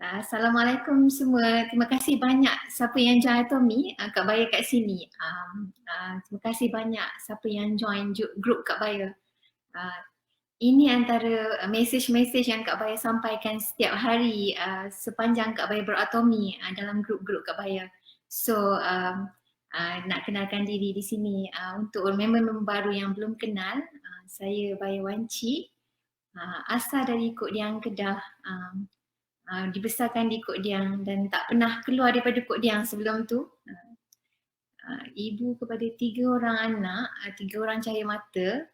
Assalamualaikum semua. Terima kasih banyak siapa yang join Atomi, Kak Baya kat sini. Terima kasih banyak siapa yang join grup Kak Baya. Uh, ini antara mesej-mesej yang Kak Baya sampaikan setiap hari sepanjang Kak Baya beratomi dalam grup-grup Kak Baya. So, nak kenalkan diri di sini untuk member-member baru yang belum kenal, saya Baya Wanci, asal dari Kok Diang Kedah. Dibesarkan di Kok Diang dan tak pernah keluar daripada Kok Diang sebelum tu. Ibu kepada 3 orang anak, 3 orang cahaya mata,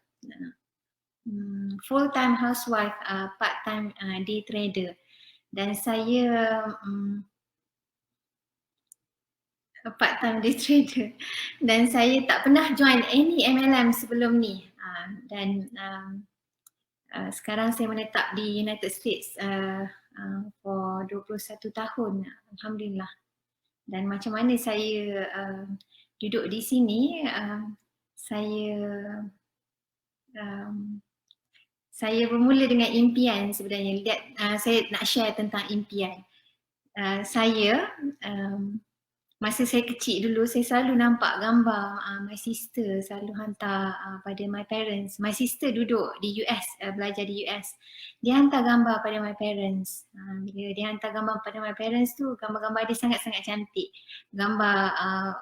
full time housewife, part time day trader. Dan saya part time day trader. Dan saya tak pernah join any MLM sebelum ni. Dan sekarang saya menetap di United States for 21 tahun. Alhamdulillah. Dan macam mana saya duduk di sini, saya bermula dengan impian sebenarnya. Saya nak share tentang impian. Saya masa saya kecil dulu, saya selalu nampak gambar my sister selalu hantar pada my parents. My sister duduk di US, belajar di US. Dia hantar gambar pada my parents. Bila dia hantar gambar pada my parents tu, gambar-gambar dia sangat-sangat cantik. Gambar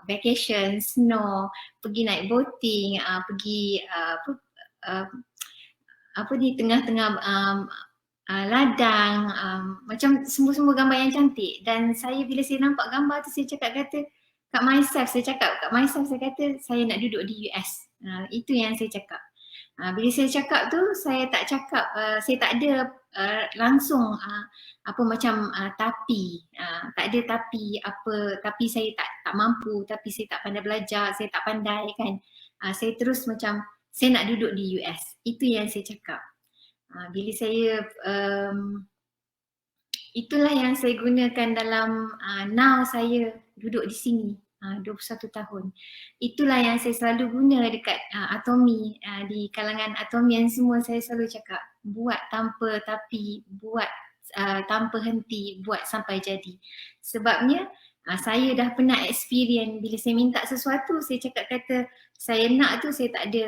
vacation, snow, pergi naik boating, pergi di tengah-tengah ladang, macam semua-semua gambar yang cantik. Dan saya bila saya nampak gambar tu, saya kata kat myself, saya kata saya nak duduk di US. Itu yang saya cakap. Bila saya cakap tu, saya tak ada langsung apa macam tapi, tak ada tapi saya tak mampu, tapi saya tak pandai belajar, saya tak pandai kan. Saya terus macam saya nak duduk di US. Itu yang saya cakap. Bila saya itulah yang saya gunakan dalam now saya duduk di sini 21 tahun. Itulah yang saya selalu guna dekat Atomi, di kalangan Atomian semua saya selalu cakap, buat tanpa tapi, buat tanpa henti, buat sampai jadi. Sebabnya saya dah pernah experience bila saya minta sesuatu, saya kata saya nak tu, saya tak ada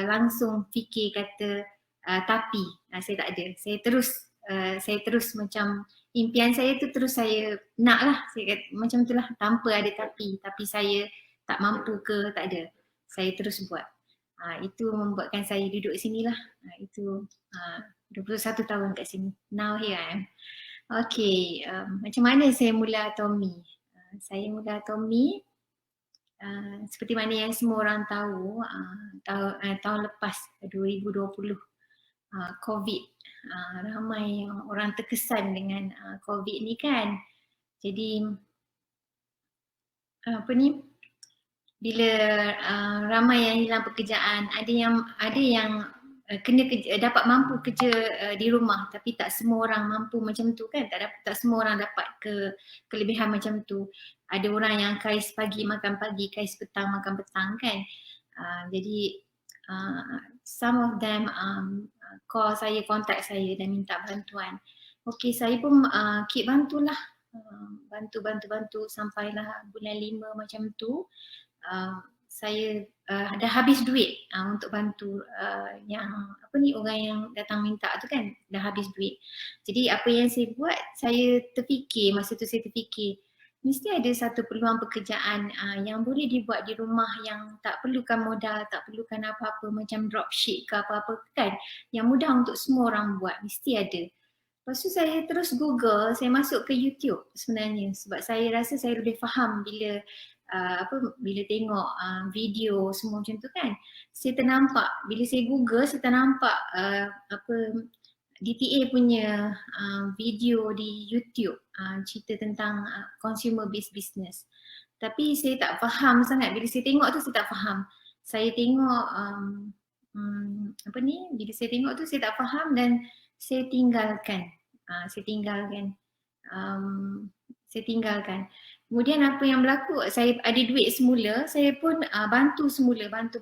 langsung fikir kata tapi, saya tak ada. Saya terus macam impian saya tu terus saya nak lah. Saya kata, macam tu lah, tanpa ada tapi saya tak mampu ke, tak ada. Saya terus buat. Itu membuatkan saya duduk sini lah. Itu 21 tahun kat sini. Now here I am. Okay, macam mana saya mula Atomi? Saya mula Atomi seperti mana yang semua orang tahu, tahun lepas 2020 COVID, ramai orang terkesan dengan COVID ni kan. Jadi bila ramai yang hilang pekerjaan, ada yang kena dapat mampu kerja di rumah, tapi tak semua orang mampu macam tu kan. Tak semua orang dapat kelebihan macam tu. Ada orang yang kais pagi makan pagi, kais petang makan petang kan. Jadi some of them contact saya dan minta bantuan. Okay, saya pun keep bantulah, bantu sampailah bulan 5 macam tu. Saya dah habis duit untuk bantu yang orang yang datang minta tu kan, dah habis duit. Jadi apa yang saya buat, masa tu saya terfikir mesti ada satu peluang pekerjaan yang boleh dibuat di rumah, yang tak perlukan modal, tak perlukan apa-apa macam dropship ke apa-apa kan, yang mudah untuk semua orang buat, mesti ada. Lepas tu saya terus Google, saya masuk ke YouTube sebenarnya, sebab saya rasa saya lebih faham bila tengok video semua macam tu kan. Saya ternampak, bila saya Google, saya ternampak DTA punya video di YouTube cerita tentang consumer based business. Tapi saya tak faham sangat, bila saya tengok tu saya tak faham. Saya tengok bila saya tengok tu saya tak faham dan saya tinggalkan. saya tinggalkan. Kemudian apa yang berlaku, saya ada duit semula, saya pun bantu semula, bantu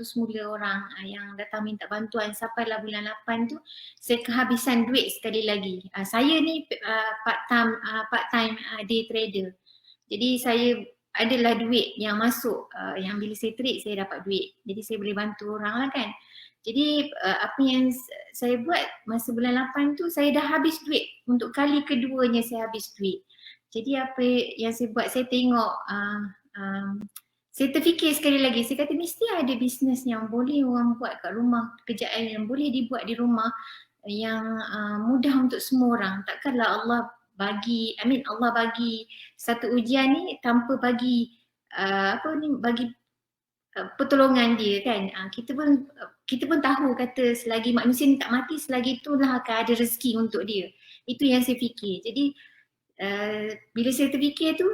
semula orang yang datang minta bantuan. Sampailah bulan 8 tu, saya kehabisan duit sekali lagi. Saya ni part time day trader. Jadi saya adalah duit yang masuk, yang bila saya trade saya dapat duit. Jadi saya boleh bantu orang lah kan. Jadi apa yang saya buat masa bulan 8 tu, saya dah habis duit. Untuk kali keduanya saya habis duit. Jadi apa yang saya buat, saya tengok, saya terfikir sekali lagi, saya kata mesti ada bisnes yang boleh orang buat kat rumah, pekerjaan yang boleh dibuat di rumah yang mudah untuk semua orang. Takkanlah Allah bagi, Allah bagi satu ujian ni tanpa bagi bagi pertolongan dia kan. Kita pun tahu kata selagi manusia ni tak mati, selagi itulah akan ada rezeki untuk dia. Itu yang saya fikir. Jadi bila saya terfikir tu,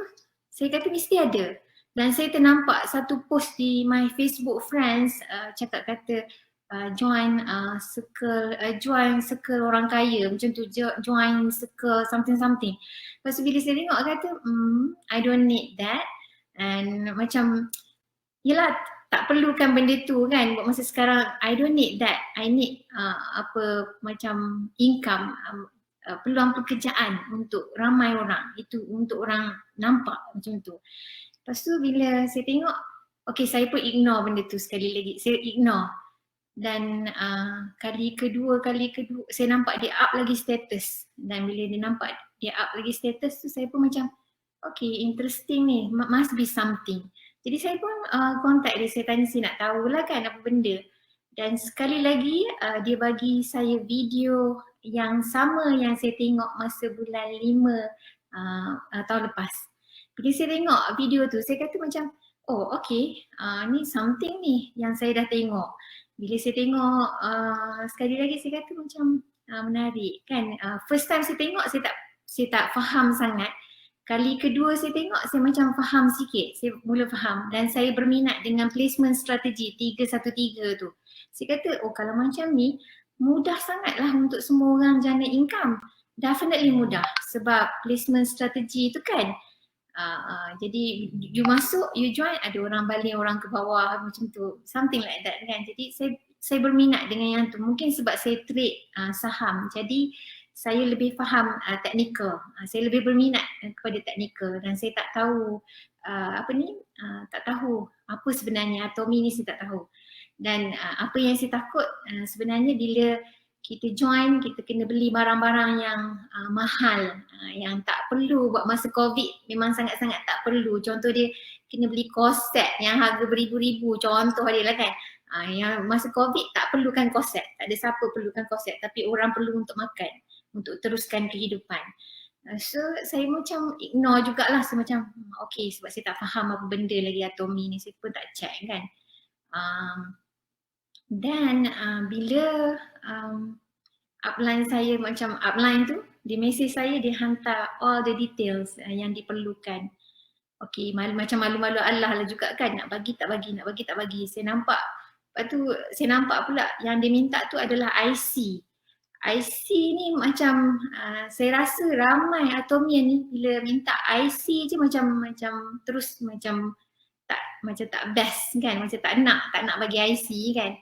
saya kata mesti ada. Dan saya ternampak satu post di my Facebook friends cakap kata join circle orang kaya macam tu, join circle something. Lepas tu bila saya tengok kata I don't need that, and macam yelah tak perlukan benda tu kan buat masa sekarang. I don't need that, I need macam income, peluang pekerjaan untuk ramai orang, itu untuk orang nampak macam tu. Lepas tu bila saya tengok, okay, saya pun ignore benda tu sekali lagi, saya ignore. Dan kali kedua saya nampak dia up lagi status, dan bila dia nampak dia up lagi status tu, saya pun macam okay, interesting ni, must be something. Jadi saya pun contact dia, saya tanya, saya nak tahulah kan apa benda. Dan sekali lagi dia bagi saya video yang sama yang saya tengok masa bulan 5 tahun lepas. Bila saya tengok video tu, saya kata macam, oh okay, ni something ni yang saya dah tengok. Bila saya tengok sekali lagi, saya kata macam menarik kan. First time saya tengok, saya tak faham sangat. Kali kedua saya tengok, saya macam faham sikit, saya mula faham. Dan saya berminat dengan placement strategi 313 tu. Saya kata, oh kalau macam ni, mudah sangatlah untuk semua orang jana income. Definitely mudah, sebab placement strategi tu kan, jadi you masuk, you join, ada orang baling orang ke bawah macam tu, something like that kan. Jadi saya berminat dengan yang tu. Mungkin sebab saya trade saham, jadi saya lebih faham teknikal, saya lebih berminat kepada teknikal, dan saya tak tahu tak tahu apa sebenarnya Atomy ni, saya tak tahu. Dan apa yang saya takut sebenarnya bila kita join, kita kena beli barang-barang yang mahal, yang tak perlu buat masa COVID, memang sangat-sangat tak perlu. Contoh dia kena beli korset yang harga beribu-ribu, contoh dia lah kan. Yang masa COVID tak perlukan korset, tak ada siapa perlukan korset, tapi orang perlu untuk makan, untuk teruskan kehidupan. So saya macam ignore jugalah, saya macam okay, sebab saya tak faham apa benda lagi Atomy ni, saya pun tak check kan. Dan bila upline saya, macam upline tu, dia mesej saya, dia hantar all the details yang diperlukan. Okay, macam malu-malu Allah lah juga kan, nak bagi tak bagi, nak bagi tak bagi. Saya nampak, lepas tu saya nampak pula yang dia minta tu adalah IC. IC ni macam saya rasa ramai Atomian ni bila minta IC je macam terus macam tak best kan, macam tak nak bagi IC kan.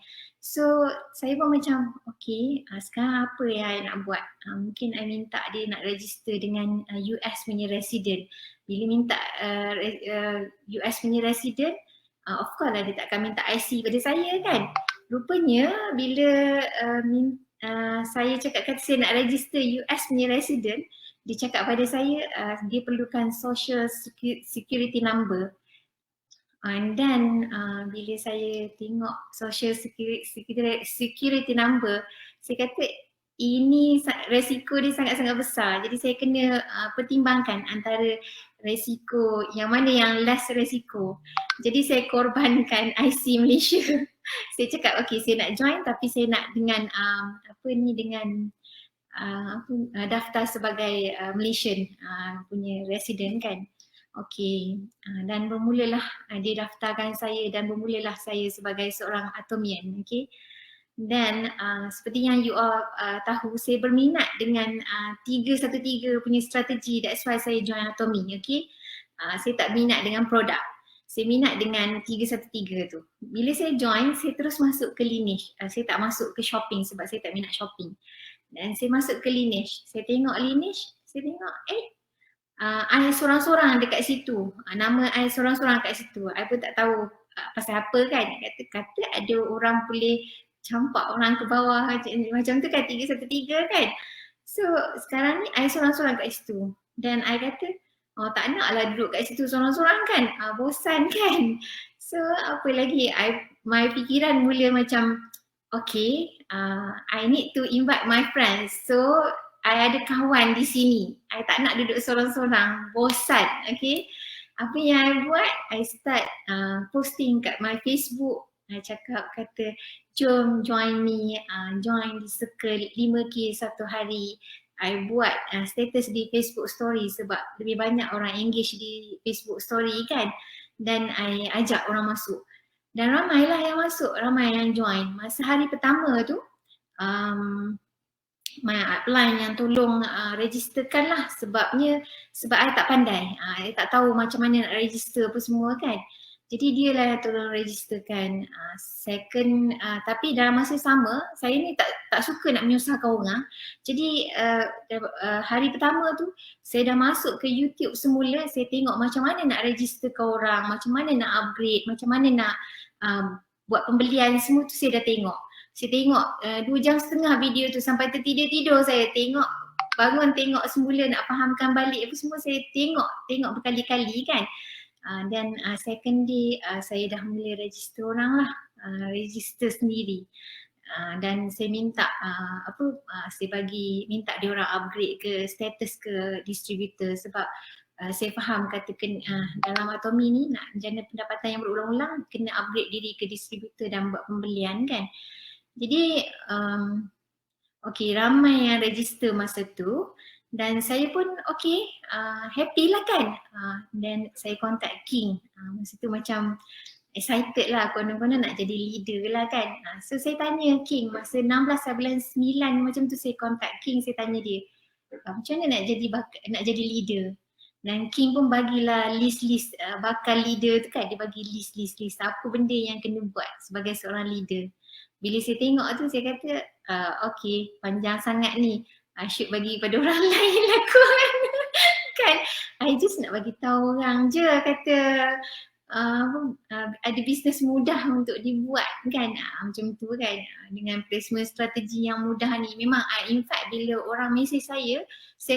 So saya pun macam okay, sekarang apa yang I nak buat? Mungkin I minta dia nak register dengan US punya resident. Bila minta US punya resident, of course lah dia takkan minta IC pada saya kan. Rupanya bila saya cakap kata saya nak register US punya resident, dia cakap pada saya dia perlukan social security number. And then bila saya tengok social security number, saya kata ini resiko dia sangat-sangat besar. Jadi saya kena pertimbangkan antara resiko yang mana yang less resiko. Jadi saya korbankan IC Malaysia. Saya cakap okay, saya nak join tapi saya nak dengan daftar sebagai Malaysian punya resident kan. Okay, dan bermulalah dia daftarkan saya dan bermulalah saya sebagai seorang Atomian. Okay, Dan seperti yang you all tahu, saya berminat dengan 313 punya strategi. That's why saya join Atomy, okay. Saya tak minat dengan produk. Saya minat dengan 313 tu. Bila saya join, saya terus masuk ke Lineage. Saya tak masuk ke shopping sebab saya tak minat shopping. Dan saya masuk ke Lineage. Saya tengok Lineage, saya tengok I seorang-seorang dekat situ. Nama I seorang-seorang kat situ. I pun tak tahu pasal apa kan. Kata ada orang boleh campak orang ke bawah macam tu kan, 313 kan. So sekarang ni I seorang-seorang kat situ. Dan I kata, tak naklah duduk kat situ seorang-seorang kan. Bosan kan. So apa lagi, my fikiran mula macam, okay, I need to invite my friends. So I ada kawan di sini. I tak nak duduk seorang-seorang, bosan, okay. Apa yang I buat, I start posting kat my Facebook. I cakap, kata, jom join me, join di circle 5K satu hari. I buat status di Facebook story sebab lebih banyak orang engage di Facebook story kan. Dan I ajak orang masuk. Dan ramailah yang masuk, ramai yang join. Masa hari pertama tu, my upline yang tolong registerkan lah, sebab I tak pandai, I tak tahu macam mana nak register apa semua kan. Jadi dia lah yang tolong registerkan. Second, tapi dalam masa sama, saya ni tak suka nak menyusahkan orang. Jadi hari pertama tu, saya dah masuk ke YouTube semula, saya tengok macam mana nak registerkan orang, macam mana nak upgrade, macam mana nak buat pembelian, semua tu saya dah tengok. Saya tengok 2 jam setengah video tu sampai tertidur-tidur saya tengok, bangun tengok semula nak fahamkan balik apa semua, saya tengok berkali-kali kan. Dan second day saya dah mula register orang lah, register sendiri. Dan saya minta saya minta dia orang upgrade ke status ke distributor sebab saya faham katakan dalam Atomy ni nak jana pendapatan yang berulang-ulang kena upgrade diri ke distributor dan buat pembelian kan. Jadi okay, ramai yang register masa tu dan saya pun okay, happy lah kan. Dan saya contact King, masa tu macam excited lah, konon-konon nak jadi leader lah kan. So saya tanya King masa 16 bulan 9 macam tu, saya contact King, saya tanya dia macam mana nak jadi leader. Dan King pun bagilah list-list bakal leader tu kan, dia bagi list apa benda yang kena buat sebagai seorang leader. Bila saya tengok tu saya kata okay, panjang sangat ni, should bagi pada orang lain lah kot. Kan, I just nak bagi tahu orang je kata ada bisnes mudah untuk dibuat kan, macam tu kan, dengan placement strategi yang mudah ni. Memang in fact bila orang mesej saya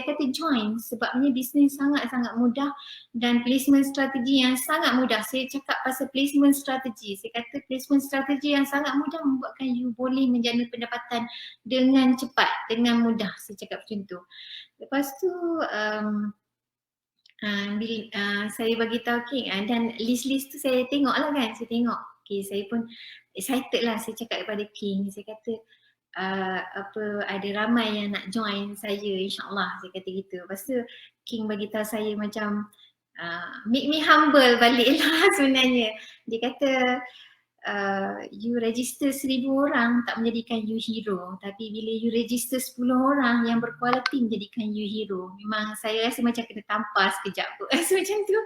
kata join sebabnya bisnes sangat-sangat mudah dan placement strategi yang sangat mudah. Saya cakap pasal placement strategi, saya kata placement strategi yang sangat mudah membuatkan you boleh menjana pendapatan dengan cepat, dengan mudah, saya cakap macam tu. Lepas tu saya bagi tahu King dan list tu saya tengok lah kan, saya tengok. Okay, saya pun excited lah, saya cakap kepada King, saya kata ada ramai yang nak join saya insyaAllah, saya kata gitu. Lepas tu King bagi tahu saya macam make me humble balik lah sebenarnya. Dia kata you register 1,000 orang tak menjadikan you hero, tapi bila you register 10 orang yang berkualiti menjadikan you hero. Memang saya rasa macam kena tampar sekejap tu. Rasa macam tu.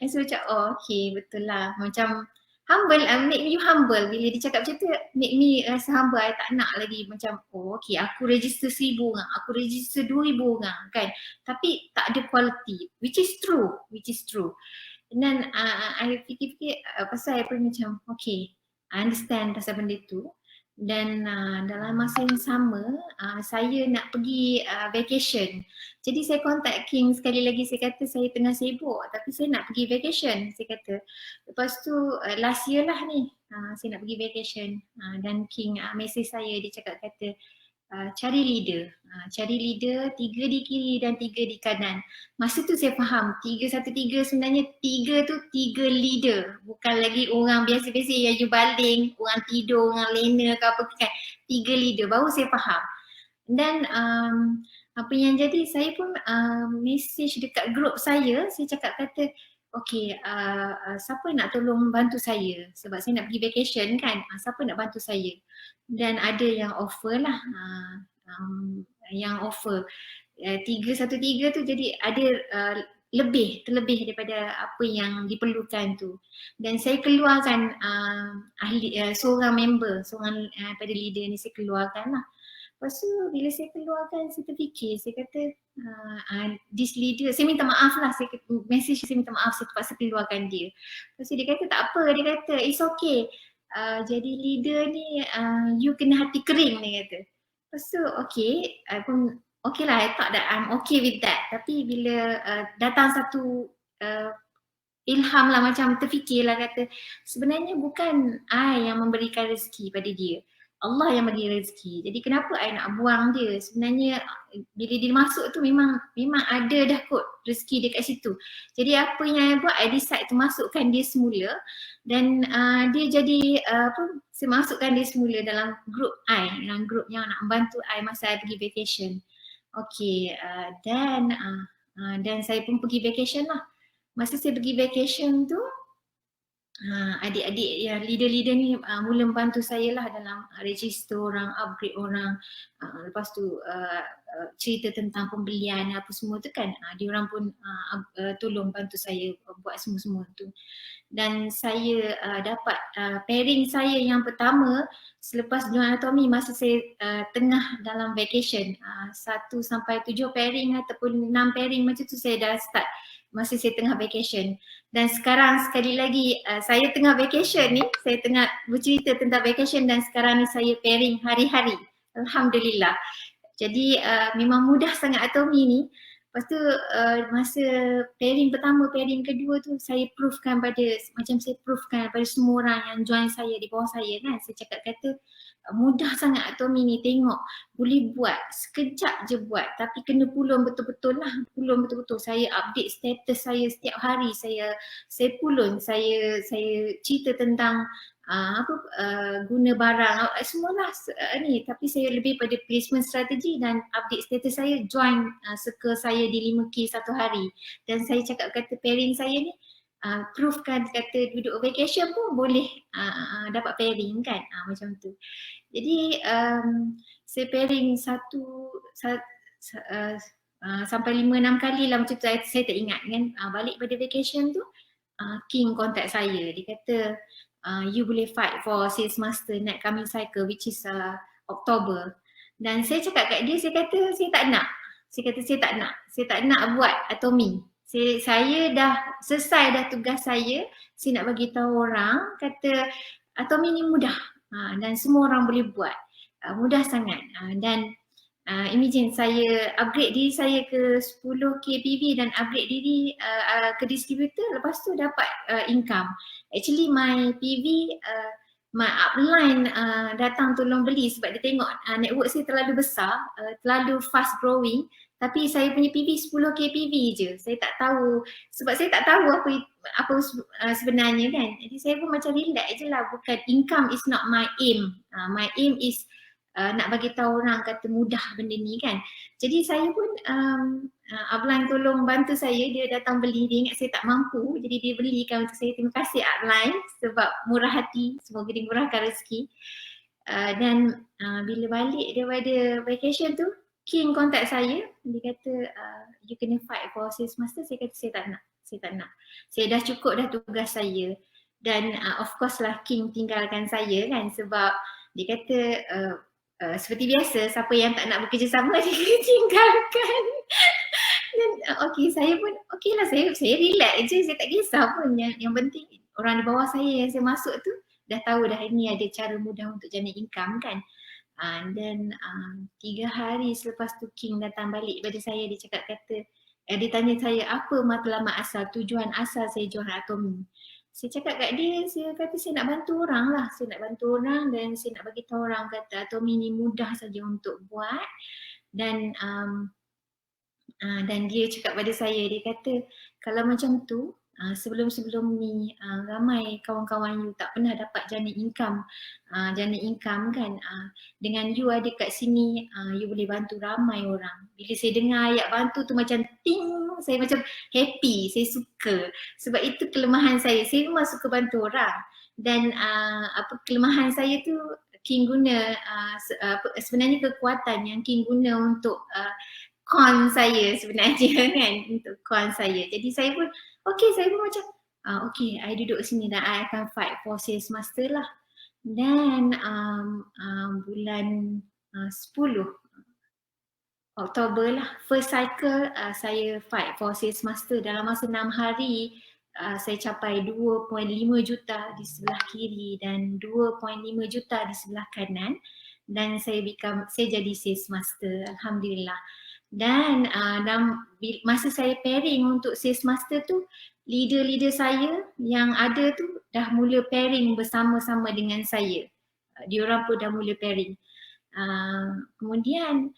Rasa macam okay, betul lah. Macam humble, make you humble. Bila dia cakap macam tu, make me rasa humble. I tak nak lagi macam okay, aku register 1,000 orang, aku register 2,000 orang kan, tapi tak ada quality, which is true. Dan I fikir-fikir pasal I pun macam okay, I understand pasal benda tu. Dan dalam masa yang sama saya nak pergi vacation. Jadi saya contact King sekali lagi, saya kata saya tengah sibuk tapi saya nak pergi vacation, saya kata. Lepas tu last year lah ni saya nak pergi vacation. Dan King message saya, dia cakap kata cari leader, 3 di kiri dan 3 di kanan. Masa tu saya faham 313 sebenarnya 3 tu 3 leader, bukan lagi orang biasa-biasa yang you baling, orang tidur, orang lena ke apa kan. 3 leader, baru saya faham. Dan apa yang jadi, saya pun message dekat group saya cakap kata okey, siapa nak tolong bantu saya sebab saya nak pergi vacation kan, siapa nak bantu saya? Dan ada yang offer lah, yang offer 313 tu, jadi ada terlebih daripada apa yang diperlukan tu. Dan saya keluarkan seorang member, seorang pada leader ni saya keluarkan lah. Lepas tu bila saya keluarkan, saya terfikir, saya kata this leader, saya minta maaf lah, saya message, saya minta maaf, saya terpaksa keluarkan dia. Lepas tu dia kata tak apa, dia kata it's okay, jadi leader ni you kena hati kering, dia kata. Lepas tu okay, I pun okay lah, I thought that I'm okay with that. Tapi bila datang satu ilham lah, macam terfikirlah, kata sebenarnya bukan I yang memberikan rezeki pada dia, Allah yang bagi rezeki. Jadi kenapa I nak buang dia? Sebenarnya bila dia masuk tu memang ada dah kot rezeki dia kat situ. Jadi apa yang I buat, I decide to masukkan dia semula, dan dia jadi saya masukkan dia semula dalam group I, dalam group yang nak membantu I masa I pergi vacation. Okay, dan saya pun pergi vacation lah. Masa saya pergi vacation tu, adik-adik yang leader-leader ni mula membantu saya lah dalam register orang, upgrade orang, lepas tu cerita tentang pembelian apa semua tu kan, diorang pun tolong bantu saya buat semua-semua tu. Dan saya dapat pairing saya yang pertama selepas join anatomi masa saya tengah dalam vacation, 1 sampai 7 pairing ataupun 6 pairing macam tu saya dah start masa saya tengah vacation. Dan sekarang sekali lagi saya tengah vacation ni, saya tengah bercerita tentang vacation, dan sekarang ni saya pairing hari-hari, Alhamdulillah. Jadi memang mudah sangat anatomi ni. Lepas tu masa pairing pertama, pairing kedua tu saya proofkan pada semua orang yang join saya di bawah saya kan. Saya cakap kata mudah sangat anatomi ni, tengok boleh buat, sekejap je buat, tapi kena pulun betul-betul lah, pulun betul-betul. Saya update status saya setiap hari, saya pulun, saya cerita tentang guna barang semualah ni, tapi saya lebih pada placement strategi dan update status saya, join circle saya di 5K satu hari. Dan saya cakap kata pairing saya ni proofkan kata duduk vacation pun boleh dapat pairing kan, macam tu. Jadi saya pairing sampai 5-6 kali lah macam tu, saya tak ingat kan. Balik pada vacation tu King contact saya, dia kata you boleh fight for sales master next coming cycle, which is October. Dan saya cakap kat dia, saya kata saya tak nak. Saya tak nak buat anatomi. Saya dah selesai dah tugas saya nak bagi tahu orang kata anatomi ni mudah, dan semua orang boleh buat, mudah sangat. Dan imagine saya upgrade diri saya ke 10K PV dan upgrade diri ke distributor, lepas tu dapat income. Actually my PV, my upline datang tolong beli sebab dia tengok network saya terlalu besar, terlalu fast growing, tapi saya punya PV 10K PV je. Saya tak tahu, sebab saya tak tahu apa sebenarnya kan. Jadi saya pun macam relax je lah, bukan, income is not my aim. My aim is nak bagi tahu orang kata mudah benda ni kan. Jadi saya pun upline tolong bantu saya, dia datang beli, dia ingat saya tak mampu, jadi dia belikan untuk saya. Terima kasih upline sebab murah hati, semoga dimurahkan rezeki. Dan bila balik daripada vacation tu, King contact saya, dia kata you kena fight for sales master. Saya kata saya tak nak. Saya dah cukup dah tugas saya. Dan of course lah King tinggalkan saya kan, sebab dia kata seperti biasa, siapa yang tak nak bekerjasama dia kena tinggalkan. Dan okay, saya pun okay lah, saya relax je, saya tak kisah pun. Yang penting orang di bawah saya yang saya masuk tu dah tahu dah ini ada cara mudah untuk jana income kan. Dan 3 hari selepas tu King datang balik pada saya, dia cakap kata, dia tanya saya apa matlamat asal, tujuan asal saya join anatomi. Saya cakap kat dia, saya kata saya nak bantu orang lah, saya nak bantu orang dan saya nak bagi tahu orang kata anatomi ni mudah saja untuk buat. Dan dia cakap pada saya, dia kata kalau macam tu sebelum-sebelum ni ramai kawan-kawan you tak pernah dapat jana income. Jana income kan, dengan you ada kat sini, you boleh bantu ramai orang. Bila saya dengar ayat bantu tu macam ting, saya macam happy, saya suka. Sebab itu kelemahan saya memang suka bantu orang. Dan kelemahan saya tu King guna, sebenarnya kekuatan yang King guna untuk con saya sebenarnya kan, untuk con saya. Jadi saya pun saya pun macam I duduk sini dan I akan fight for sales master lah. Dan bulan 10 Oktober lah, first cycle saya fight for sales master. Dalam masa 6 hari saya capai 2.5 juta di sebelah kiri dan 2.5 juta di sebelah kanan, dan saya jadi sales master, alhamdulillah. Dan dalam masa saya pairing untuk sales master tu, leader-leader saya yang ada tu dah mula pairing bersama-sama dengan saya. Diorang pun dah mula pairing. Kemudian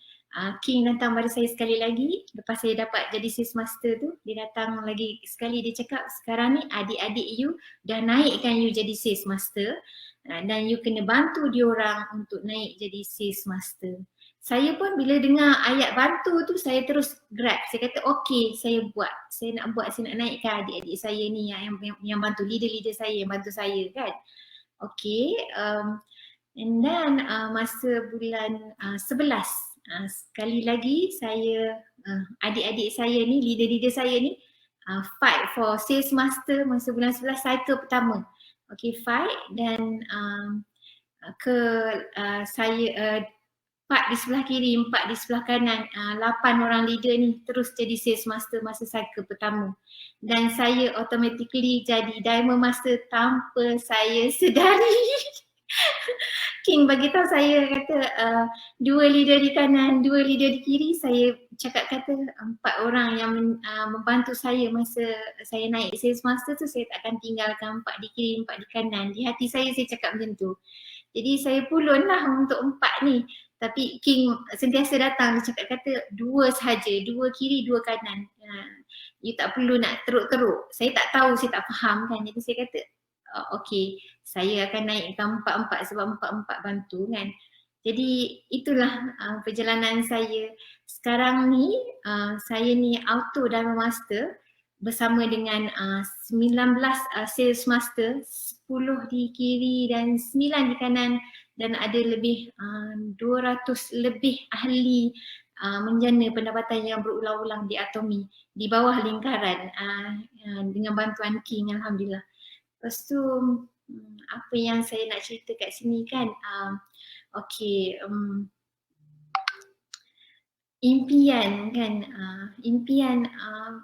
King datang pada saya sekali lagi lepas saya dapat jadi sales master tu. Dia datang lagi sekali, dia cakap, sekarang ni adik-adik you dah naikkan you jadi sales master, dan you kena bantu diorang untuk naik jadi sales master. Saya pun bila dengar ayat bantu tu, saya terus grab. Saya kata okay, saya buat. Saya nak naikkan adik-adik saya ni yang bantu, leader-leader saya yang bantu saya kan. Okay, and then masa bulan 11, sekali lagi saya, adik-adik saya ni, leader-leader saya ni fight for sales master masa bulan 11, cycle pertama. Okay, fight, dan saya 4 di sebelah kiri, 4 di sebelah kanan, 8 orang leader ni terus jadi sales master masa cycle pertama. Dan saya automatically jadi diamond master tanpa saya sedari. King bagi tahu saya, kata 2 leader di kanan, 2 leader di kiri. Saya cakap kata 4 orang yang membantu saya masa saya naik sales master tu, saya tak akan tinggalkan 4 di kiri, 4 di kanan. Di hati saya cakap macam tu. Jadi saya pulun lah untuk 4 ni. Tapi King sentiasa datang, dia cakap kata 2 sahaja, 2 kiri, 2 kanan. You tak perlu nak teruk-teruk. Saya tak tahu, saya tak faham kan. Jadi saya kata okay, saya akan naikkan 4-4 sebab 4-4 bantu kan. Jadi itulah perjalanan saya. Sekarang ni saya ni auto diamond master bersama dengan 19 sales master, 10 di kiri dan 9 di kanan, dan ada lebih 200 lebih ahli menjana pendapatan yang berulang-ulang di Atomi di bawah lingkaran dengan bantuan King, alhamdulillah. Lepas tu apa yang saya nak cerita kat sini kan, impian kan, impian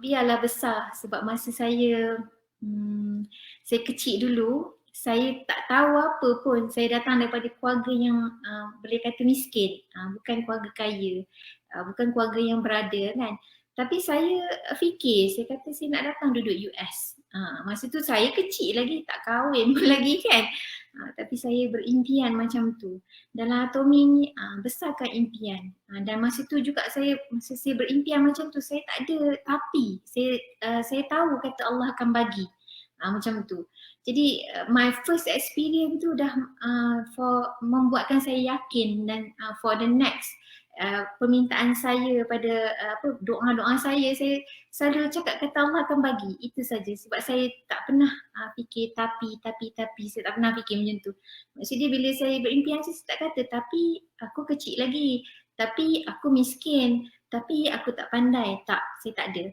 biarlah besar. Sebab masa saya kecil dulu, saya tak tahu apa pun. Saya datang daripada keluarga yang boleh kata miskin, bukan keluarga kaya, bukan keluarga yang berada kan. Tapi saya fikir, saya kata saya nak datang duduk US. Masa tu saya kecil lagi, tak kahwin pun lagi kan. Tapi saya berimpian macam tu. Dalam Atomi ni besarkan impian. Dan masa tu juga masa saya berimpian macam tu, saya tak ada tapi. Saya tahu kata Allah akan bagi. Macam tu. Jadi my first experience tu dah membuatkan saya yakin, dan for the next permintaan saya pada doa-doa saya selalu cakap kata Allah akan bagi. Itu saja. Sebab saya tak pernah fikir tapi saya tak pernah fikir macam tu. Maksudnya bila saya berimpian, saya tak kata tapi aku kecil lagi, tapi aku miskin, tapi aku tak pandai. Tak, saya tak ada.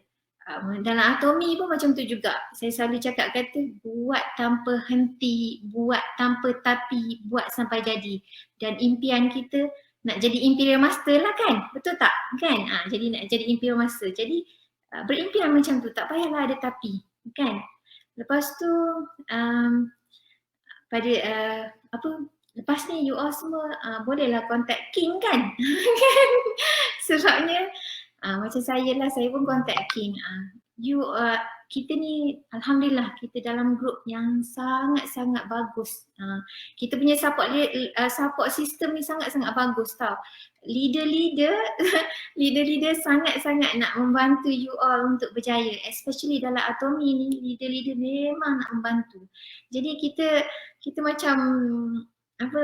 Dalam Atomi pun macam tu juga. Saya selalu cakap kata buat tanpa henti, buat tanpa tapi, buat sampai jadi. Dan impian kita nak jadi Imperial Master lah kan? Betul tak? Kan? Jadi nak jadi Imperial Master. Jadi berimpian macam tu, tak payahlah ada tapi. Kan? Lepas tu lepas ni you all semua bolehlah contact King kan? Sebabnya macam saya lah, saya pun contact King. You kita ni alhamdulillah kita dalam grup yang sangat-sangat bagus. Kita punya support system ni sangat-sangat bagus tau. Leader-leader leader-leader sangat-sangat nak membantu you all untuk berjaya, especially dalam Atomi ni leader-leader memang nak membantu. Jadi kita macam apa,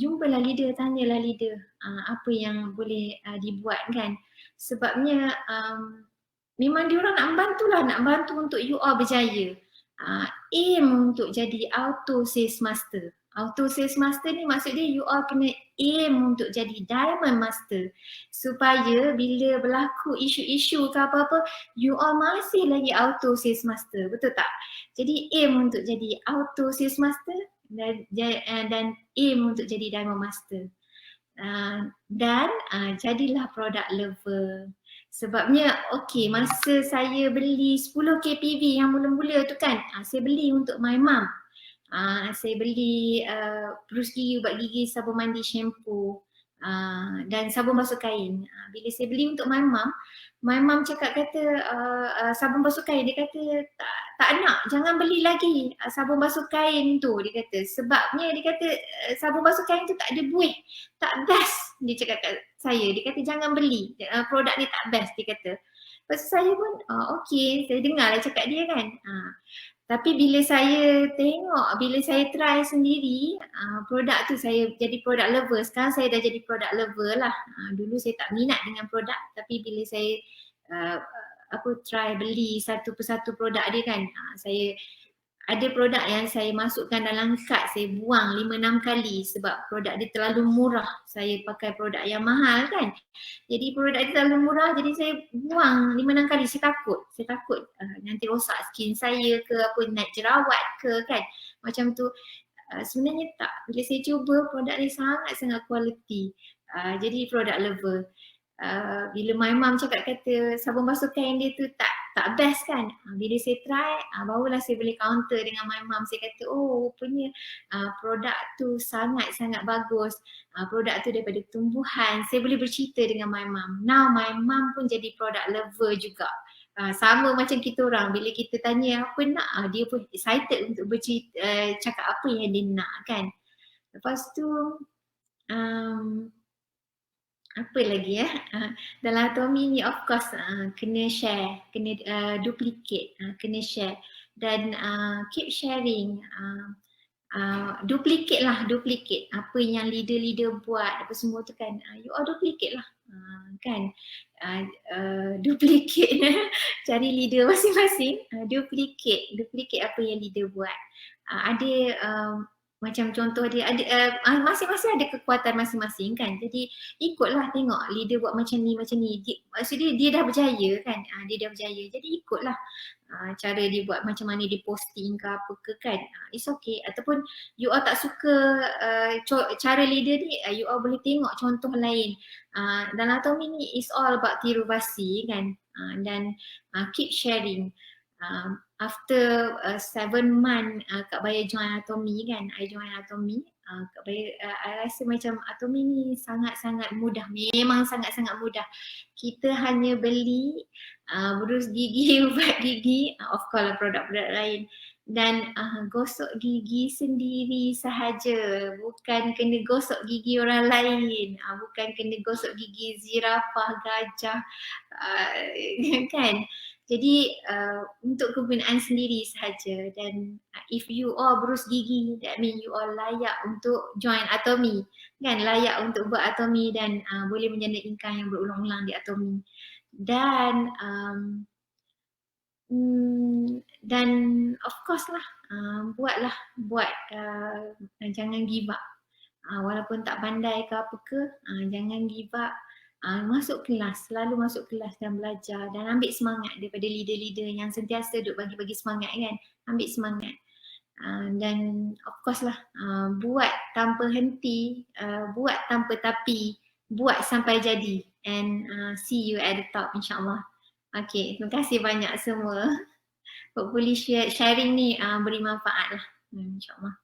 jumpalah leader, tanyalah leader apa yang boleh dibuat kan. Sebabnya memang diorang nak membantu untuk you all berjaya. Aim untuk jadi auto sales master. Auto sales master ni maksud dia you all kena aim untuk jadi diamond master, supaya bila berlaku isu-isu ke apa-apa you all masih lagi auto sales master, betul tak? Jadi aim untuk jadi auto sales master dan aim untuk jadi diamond master. Dan jadilah product lover. Sebabnya masa saya beli 10 KPV yang mula-mula tu kan, saya beli untuk my mum. Saya beli brus gigi, ubat gigi, sabun mandi, shampoo dan sabun basuh kain. Bila saya beli untuk my mum cakap kata sabun basuh kain, dia kata tak nak, jangan beli lagi sabun basuh kain tu, dia kata. Sebabnya dia kata sabun basuh kain tu tak ada buih, tak best, dia cakap kat saya. Dia kata jangan beli, produk ni tak best, dia kata. Lepas saya pun saya dengar lah cakap dia kan. Tapi bila saya tengok, bila saya try sendiri, produk tu saya jadi product lover. Sekarang saya dah jadi product lover lah. Dulu saya tak minat dengan produk, tapi bila saya try beli satu persatu produk dia kan, saya ada produk yang saya masukkan dalam kad, saya buang 5-6 kali sebab produk dia terlalu murah. Saya pakai produk yang mahal kan. Jadi produk dia terlalu murah, jadi saya buang 5-6 kali. Saya takut nanti rosak skin saya ke apa, naik jerawat ke kan. Macam tu. Sebenarnya tak. Bila saya cuba, produk ni sangat-sangat quality. Jadi product lover. Bila my mum cakap kata sabun basuh kain dia tu tak best kan, bila saya try barulah saya boleh counter dengan my mum. Saya kata rupanya produk tu sangat-sangat bagus, produk tu daripada tumbuhan. Saya boleh bercerita dengan my mum. Now my mum pun jadi product lover juga. Sama macam kita orang, bila kita tanya apa nak, dia pun excited untuk bercerita, cakap apa yang dia nak kan. Lepas tu apa lagi dalam Atomi ni of course kena share, kena duplicate, kena share dan keep sharing. Duplicate apa yang leader-leader buat apa semua tu kan, you all duplicate lah kan. Duplicate cari leader masing-masing, duplicate apa yang leader buat. Ada macam contoh dia ada masing-masing ada kekuatan masing-masing kan. Jadi ikutlah, tengok leader buat macam ni. Maksudnya dia dah berjaya kan, dia dah berjaya. Jadi ikutlah cara dia buat, macam mana dia posting ke apa ke kan. It's okay. Ataupun you all tak suka cara leader ni, you all boleh tengok contoh lain. Dalam Atomi ni is all about tiru basi kan. Dan keep sharing. After 7 month Kak Baya join Atomi kan, I join Atomi, Kak Baya, I rasa macam Atomi ni sangat-sangat mudah, memang sangat-sangat mudah. Kita hanya beli brus gigi, ubat gigi, of course lah produk-produk lain, dan gosok gigi sendiri sahaja, bukan kena gosok gigi orang lain, bukan kena gosok gigi zirafah, gajah kan. Jadi untuk kegunaan sendiri sahaja. Dan if you all berus gigi, that mean you all layak untuk join Atomi kan, layak untuk buat Atomi dan boleh menjana income yang berulang-ulang di Atomi. Dan of course lah, buat jangan give up. Walaupun tak pandai ke apa ke, jangan give up. Masuk kelas, selalu masuk kelas dan belajar dan ambil semangat daripada leader-leader yang sentiasa duk bagi-bagi semangat kan. Ambil semangat. Dan of course lah, buat tanpa henti, buat tanpa tapi, buat sampai jadi. And see you at the top insyaAllah. Okay, terima kasih banyak semua. Hopefully sharing ni beri manfaat lah insyaAllah.